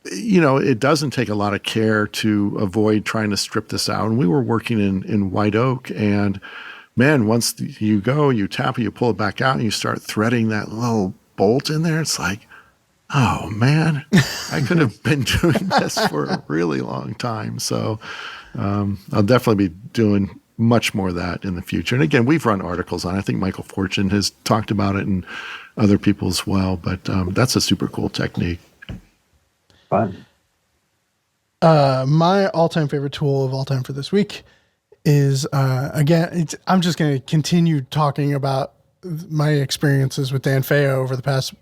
[SPEAKER 3] it doesn't take a lot of care to avoid trying to strip this out. And we were working in white oak, and man, once you tap it, you pull it back out and you start threading that little bolt in there. It's like, oh man, I could have been doing this for a really long time. So I'll definitely be doing much more of that in the future. And again, we've run articles on it. I think Michael Fortune has talked about it and other people as well. But that's a super cool technique.
[SPEAKER 2] Fun.
[SPEAKER 1] My all-time favorite tool of all time for this week is, I'm just going to continue talking about my experiences with Dan Feo over the past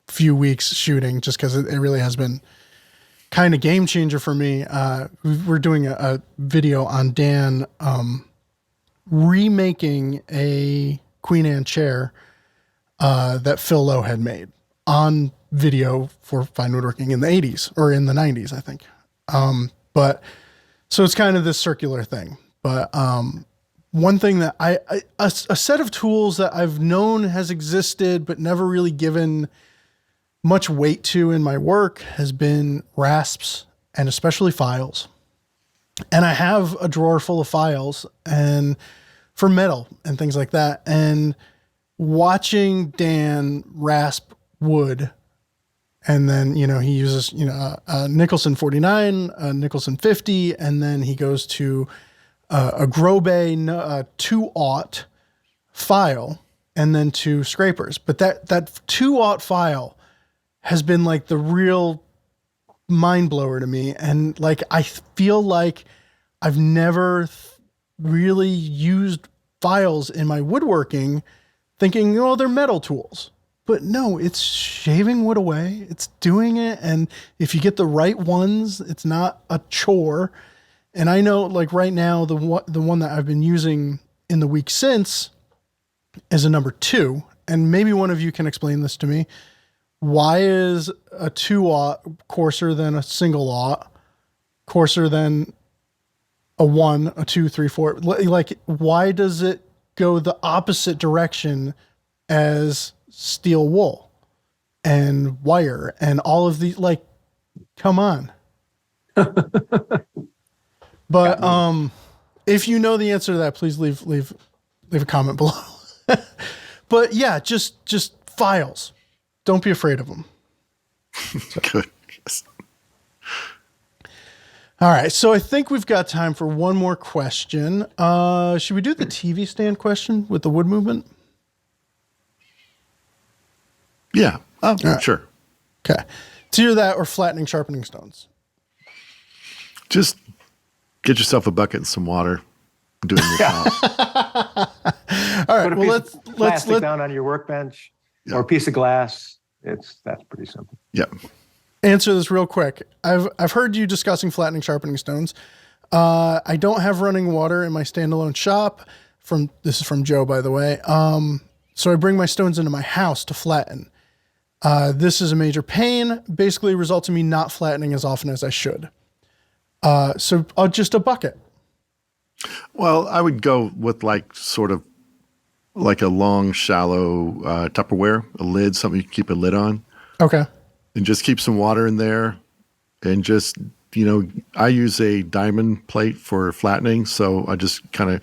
[SPEAKER 1] few weeks shooting, just because it really has been kind of game changer for me. We're doing a video on Dan remaking a Queen Anne chair that Phil Lowe had made on video for Fine Woodworking in the 80s or in the 90s, I think. But so it's kind of this circular thing. But one thing that a set of tools that I've known has existed but never really given much weight to in my work has been rasps, and especially files. And I have a drawer full of files and for metal and things like that. And watching Dan rasp wood, and then, he uses, a Nicholson 49, a Nicholson 50, and then he goes to a Grobet 2/0 file, and then 2 scrapers. But that 2/0 file has been like the real mind blower to me. And like, I feel like I've never really used files in my woodworking thinking, they're metal tools, but no, it's shaving wood away. It's doing it. And if you get the right ones, it's not a chore. And I know, like right now, the one that I've been using in the week since is a number 2. And maybe one of you can explain this to me. Why is a 2/0 coarser than a single 0, coarser than a 1, a 2, 3, 4? Like, why does it go the opposite direction as steel wool and wire and all of these? Like, come on. But if you know the answer to that, please leave a comment below. But yeah, just files. Don't be afraid of them.
[SPEAKER 3] Good. Yes.
[SPEAKER 1] All right. So I think we've got time for one more question. Should we do the TV stand question with the wood movement?
[SPEAKER 3] Yeah. Oh, right. Sure.
[SPEAKER 1] Okay. It's either that or flattening, sharpening stones.
[SPEAKER 3] Just get yourself a bucket and some water. Doing your job.
[SPEAKER 1] All right.
[SPEAKER 2] Put a piece of plastic down on your workbench or a piece of glass. That's pretty simple.
[SPEAKER 3] Yeah.
[SPEAKER 1] Answer this real quick. I've heard you discussing flattening, sharpening stones. I don't have running water in my standalone shop. This is from Joe, by the way. So I bring my stones into my house to flatten. This is a major pain. Basically results in me not flattening as often as I should. So just a bucket.
[SPEAKER 3] Well, I would go with sort of like a long, shallow Tupperware, a lid, something you can keep a lid on.
[SPEAKER 1] Okay.
[SPEAKER 3] And just keep some water in there. And just, I use a diamond plate for flattening. So I just kind of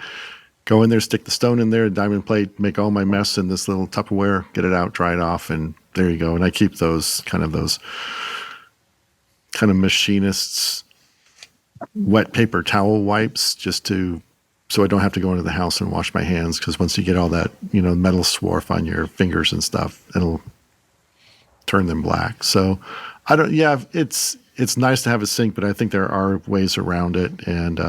[SPEAKER 3] go in there, stick the stone in there, diamond plate, make all my mess in this little Tupperware, get it out, dry it off, and there you go. And I keep those kind of machinists wet paper towel wipes so I don't have to go into the house and wash my hands, because once you get all that, metal swarf on your fingers and stuff, turn them black. So I don't, yeah, it's nice to have a sink, but I think there are ways around it. And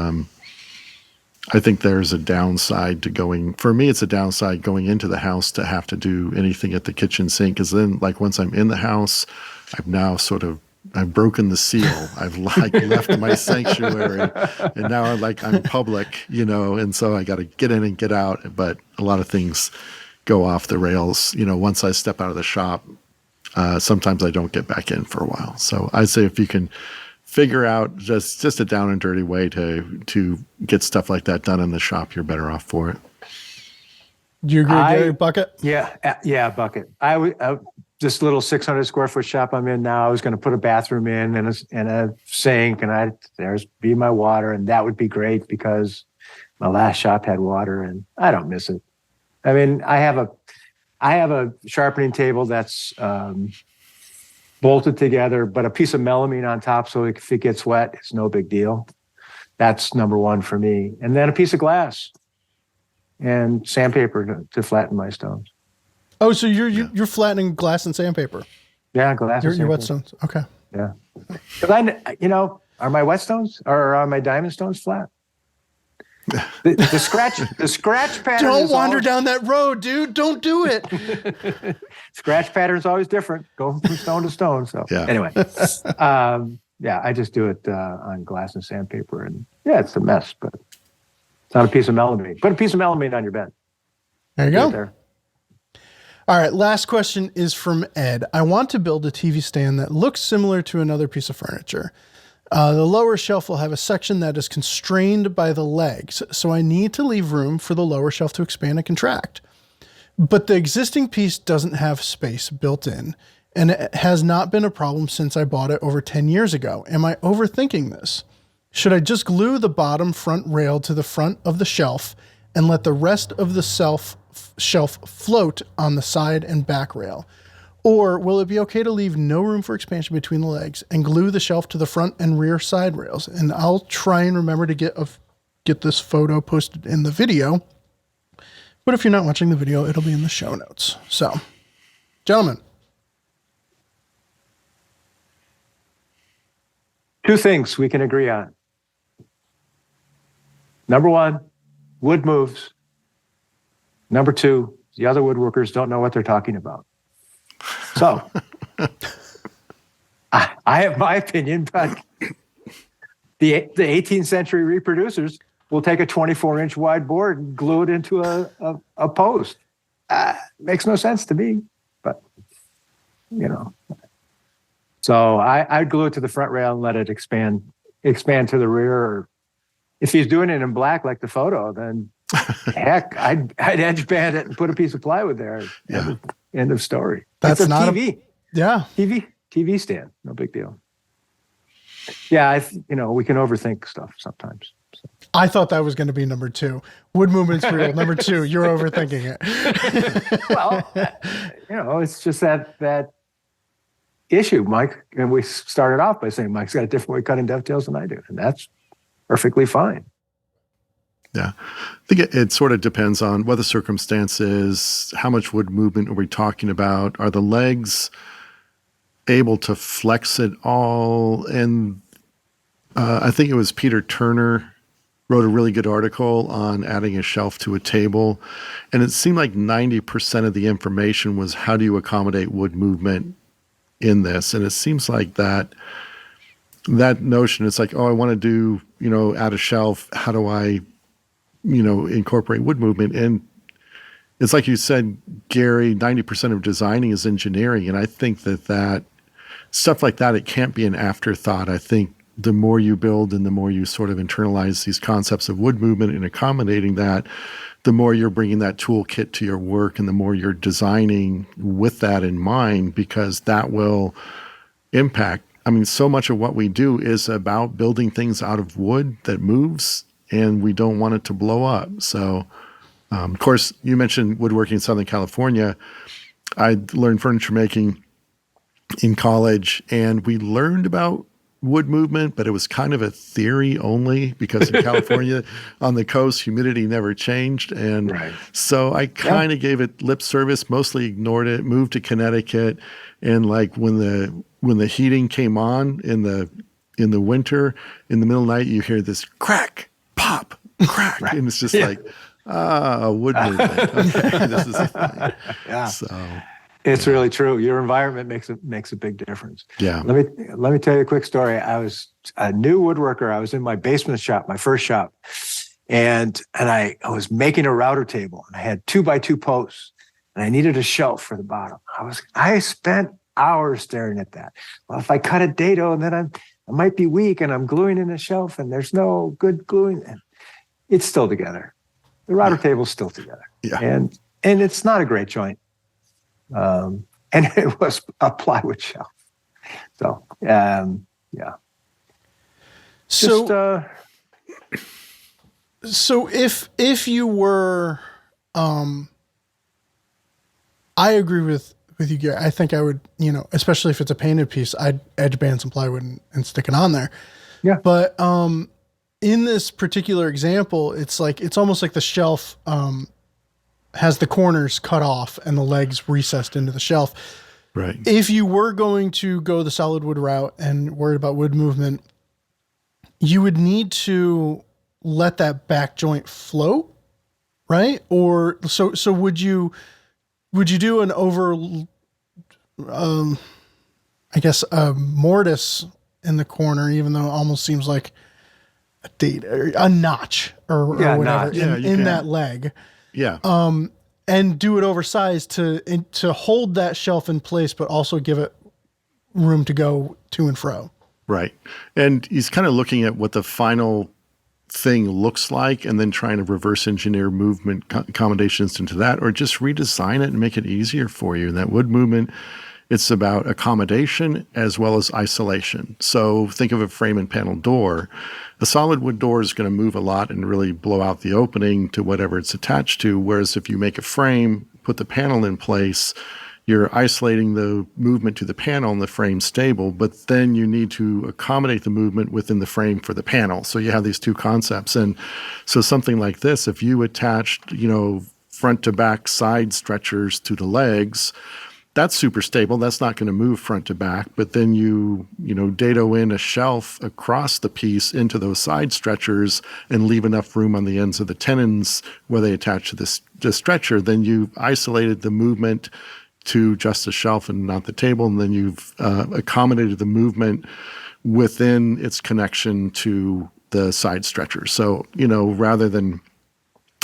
[SPEAKER 3] I think there's a downside to for me, it's a downside going into the house to have to do anything at the kitchen sink. Because then, like, once I'm in the house, I've broken the seal. I've like left my sanctuary, and now I'm public, and so I got to get in and get out. But a lot of things go off the rails, once I step out of the shop. Sometimes I don't get back in for a while. So I'd say if you can figure out just a down and dirty way to get stuff like that done in the shop, you're better off for it.
[SPEAKER 1] Do you agree, Gary? Bucket?
[SPEAKER 2] Yeah, bucket. This little 600 square foot shop I'm in now, I was going to put a bathroom in and a sink, and there's be my water, and that would be great because my last shop had water, and I don't miss it. I mean, I have a sharpening table that's bolted together, but a piece of melamine on top, so if it gets wet, it's no big deal. That's number one for me. And then a piece of glass and sandpaper to flatten my stones.
[SPEAKER 1] Oh, so you're flattening glass and sandpaper?
[SPEAKER 2] Yeah, glass.
[SPEAKER 1] Your whetstones. Okay.
[SPEAKER 2] Yeah, because are my whetstones or are my diamond stones flat? The scratch pattern.
[SPEAKER 1] Don't wander down that road, dude. Don't do it.
[SPEAKER 2] Scratch pattern is always different, going from stone to stone. So anyway, I just do it on glass and sandpaper, and it's a mess, but it's not a piece of melamine. Put a piece of melamine on your bed.
[SPEAKER 1] There you go. There. All right, last question is from Ed. I want to build a TV stand that looks similar to another piece of furniture. The lower shelf will have a section that is constrained by the legs, so I need to leave room for the lower shelf to expand and contract. But the existing piece doesn't have space built in, and it has not been a problem since I bought it over 10 years ago. Am I overthinking this? Should I just glue the bottom front rail to the front of the shelf and let the rest of the shelf float on the side and back rail? Or will it be okay to leave no room for expansion between the legs and glue the shelf to the front and rear side rails? And I'll try and remember to get this photo posted in the video. But if you're not watching the video, it'll be in the show notes. So, gentlemen.
[SPEAKER 2] Two things we can agree on. Number one, wood moves. Number two, the other woodworkers don't know what they're talking about. So, I have my opinion, but the 18th century reproducers will take a 24-inch wide board and glue it into a post. Makes no sense to me, but, So I'd glue it to the front rail and let it expand to the rear. Or if he's doing it in black like the photo, then heck, I'd edge band it and put a piece of plywood there. Yeah. End of story.
[SPEAKER 1] That's
[SPEAKER 2] it's a
[SPEAKER 1] not
[SPEAKER 2] TV. TV stand. No big deal. Yeah, we can overthink stuff sometimes. So.
[SPEAKER 1] I thought that was going to be number two. Wood movement's real. Number two, you're overthinking it.
[SPEAKER 2] Well, it's just that issue, Mike. And we started off by saying Mike's got a different way of cutting dovetails than I do, and that's perfectly fine.
[SPEAKER 3] Yeah. I think it sort of depends on what the circumstance is, how much wood movement are we talking about, are the legs able to flex it all? And I think it was Peter Turner wrote a really good article on adding a shelf to a table. And it seemed like 90% of the information was how do you accommodate wood movement in this? And it seems like that notion, it's like, I want to do, add a shelf. How do I incorporate wood movement? And it's like you said, Gary, 90% of designing is engineering. And I think that stuff like that, it can't be an afterthought. I think the more you build and the more you sort of internalize these concepts of wood movement and accommodating that, the more you're bringing that toolkit to your work and the more you're designing with that in mind, because that will impact. I mean, so much of what we do is about building things out of wood that moves, and we don't want it to blow up. So, of course, you mentioned woodworking in Southern California. I learned furniture making in college, and we learned about wood movement, but it was kind of a theory only because in California on the coast, humidity never changed. And so I kind of gave it lip service, mostly ignored it, moved to Connecticut. And like when the heating came on in the winter, in the middle of the night, you hear this crack, pop, crack. And it's just like, wood movement. Okay, this is a thing.
[SPEAKER 2] Yeah.
[SPEAKER 3] So
[SPEAKER 2] it's really true. Your environment makes a big difference.
[SPEAKER 3] Yeah.
[SPEAKER 2] Let me tell you a quick story. I was a new woodworker. I was in my basement shop, my first shop, and I was making a router table, and I had 2x2 posts, and I needed a shelf for the bottom. I spent hours staring at that. Well, if I cut a dado, and then I might be weak, and I'm gluing in a shelf, and there's no good gluing, and it's still together. The router table's still together.
[SPEAKER 3] Yeah.
[SPEAKER 2] And it's not a great joint. And it was a plywood shelf. So, yeah.
[SPEAKER 1] So, so if you were, I agree with you, Gary. I think I would, especially if it's a painted piece, I'd edge band some plywood and stick it on there.
[SPEAKER 2] Yeah.
[SPEAKER 1] But, in this particular example, it's almost like the shelf, has the corners cut off and the legs recessed into the shelf.
[SPEAKER 3] Right.
[SPEAKER 1] If you were going to go the solid wood route and worried about wood movement, you would need to let that back joint float, right? Or so would you do an I guess a mortise in the corner, even though it almost seems like a notch or whatever
[SPEAKER 2] notch.
[SPEAKER 1] in that leg.
[SPEAKER 3] Yeah.
[SPEAKER 1] And do it oversized to hold that shelf in place, but also give it room to go to and fro.
[SPEAKER 3] Right. And he's kind of looking at what the final thing looks like and then trying to reverse engineer movement accommodations into that, or just redesign it and make it easier for you. And that wood movement, it's about accommodation as well as isolation. So think of a frame and panel door. A solid wood door is going to move a lot and really blow out the opening to whatever it's attached to. Whereas if you make a frame, put the panel in place, you're isolating the movement to the panel and the frame stable, but then you need to accommodate the movement within the frame for the panel. So you have these two concepts. And so something like this, if you attached, front to back side stretchers to the legs, that's super stable. That's not going to move front to back. But then you dado in a shelf across the piece into those side stretchers and leave enough room on the ends of the tenons where they attach to the stretcher. Then you've isolated the movement to just the shelf and not the table. And then you've accommodated the movement within its connection to the side stretcher. So, rather than,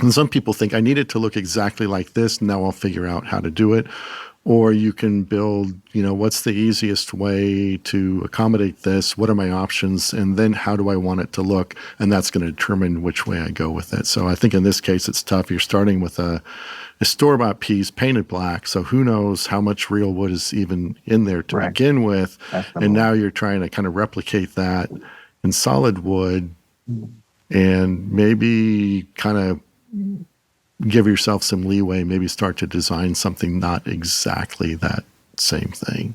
[SPEAKER 3] and some people think I need it to look exactly like this. Now I'll figure out how to do it. Or you can build, what's the easiest way to accommodate this? What are my options? And then how do I want it to look? And that's going to determine which way I go with it. So I think in this case, it's tough. You're starting with a store-bought piece painted black. So who knows how much real wood is even in there to begin with. And now you're trying to kind of replicate that in solid wood and maybe kind of give yourself some leeway, maybe start to design something not exactly that same thing.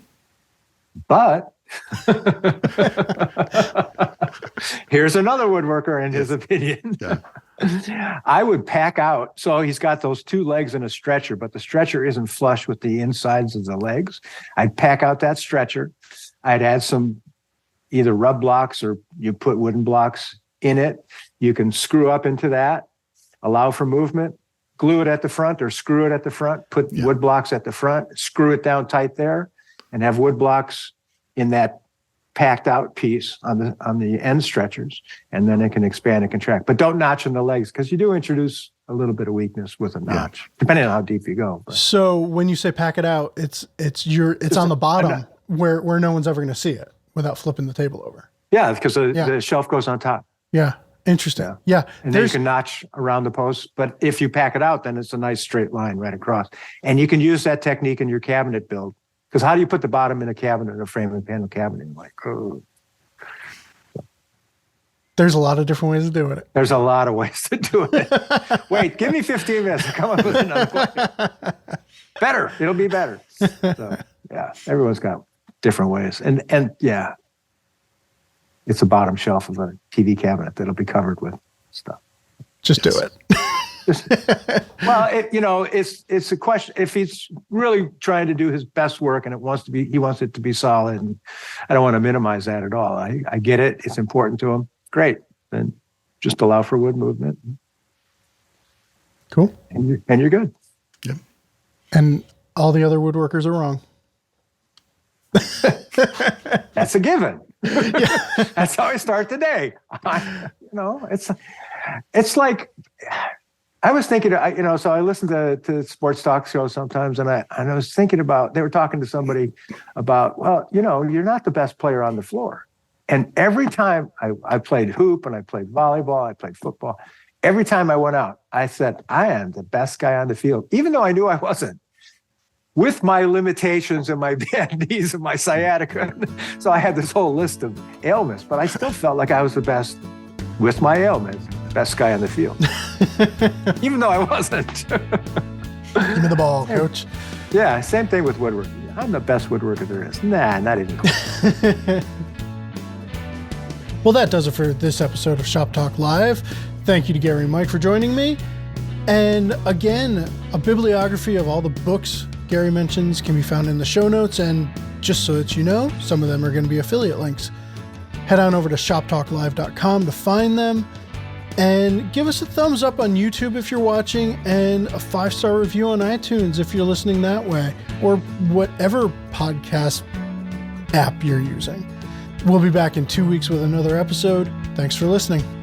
[SPEAKER 2] But here's another woodworker and his opinion.
[SPEAKER 3] Yeah.
[SPEAKER 2] I would pack out. So he's got those two legs and a stretcher, but the stretcher isn't flush with the insides of the legs. I'd pack out that stretcher. I'd add some either rub blocks or you put wooden blocks in it. You can screw up into that, allow for movement. Glue it at the front or screw it at the front, put wood blocks at the front, screw it down tight there, and have wood blocks in that packed out piece on the end stretchers, and then it can expand and contract. But don't notch in the legs because you do introduce a little bit of weakness with a notch, depending on how deep you go. But.
[SPEAKER 1] So when you say pack it out, it's on the bottom where no one's ever going to see it without flipping the table over.
[SPEAKER 2] Yeah, because the shelf goes on top.
[SPEAKER 1] Yeah. Interesting. Yeah.
[SPEAKER 2] And then you can notch around the post. But if you pack it out, then it's a nice straight line right across. And you can use that technique in your cabinet build. Because how do you put the bottom in a cabinet, in a frame and panel cabinet?
[SPEAKER 1] There's a lot of different ways of doing it.
[SPEAKER 2] There's a lot of ways to do it. Wait, give me 15 minutes to come up with another way. Better. It'll be better. So, everyone's got different ways. And it's a bottom shelf of a TV cabinet that'll be covered with stuff.
[SPEAKER 1] Just do it.
[SPEAKER 2] Well, it's a question. If he's really trying to do his best work and he wants it to be solid, and I don't want to minimize that at all. I get it. It's important to him. Great. Then just allow for wood movement.
[SPEAKER 1] Cool.
[SPEAKER 2] And you're good.
[SPEAKER 3] Yep.
[SPEAKER 1] And all the other woodworkers are wrong.
[SPEAKER 2] That's a given. That's how I start the day. It's like, I was thinking, so I listen to sports talk shows sometimes, and I was thinking about, they were talking to somebody about, well, you're not the best player on the floor. And every time I played hoop and I played volleyball, I played football, every time I went out, I said, I am the best guy on the field, even though I knew I wasn't, with my limitations and my bad knees and my sciatica. So I had this whole list of ailments, but I still felt like I was the best with my ailments, best guy on the field, even though I wasn't.
[SPEAKER 1] Give me the ball, coach.
[SPEAKER 2] Yeah, same thing with woodworking. I'm the best woodworker there is. Nah, not even close.
[SPEAKER 1] Well, that does it for this episode of Shop Talk Live. Thank you to Gary and Mike for joining me. And again, a bibliography of all the books Gary mentions can be found in the show notes. And just so that you know, some of them are going to be affiliate links. Head on over to shoptalklive.com to find them. And give us a thumbs up on YouTube if you're watching, and a 5-star review on iTunes if you're listening that way, or whatever podcast app you're using. We'll be back in 2 weeks with another episode. Thanks for listening.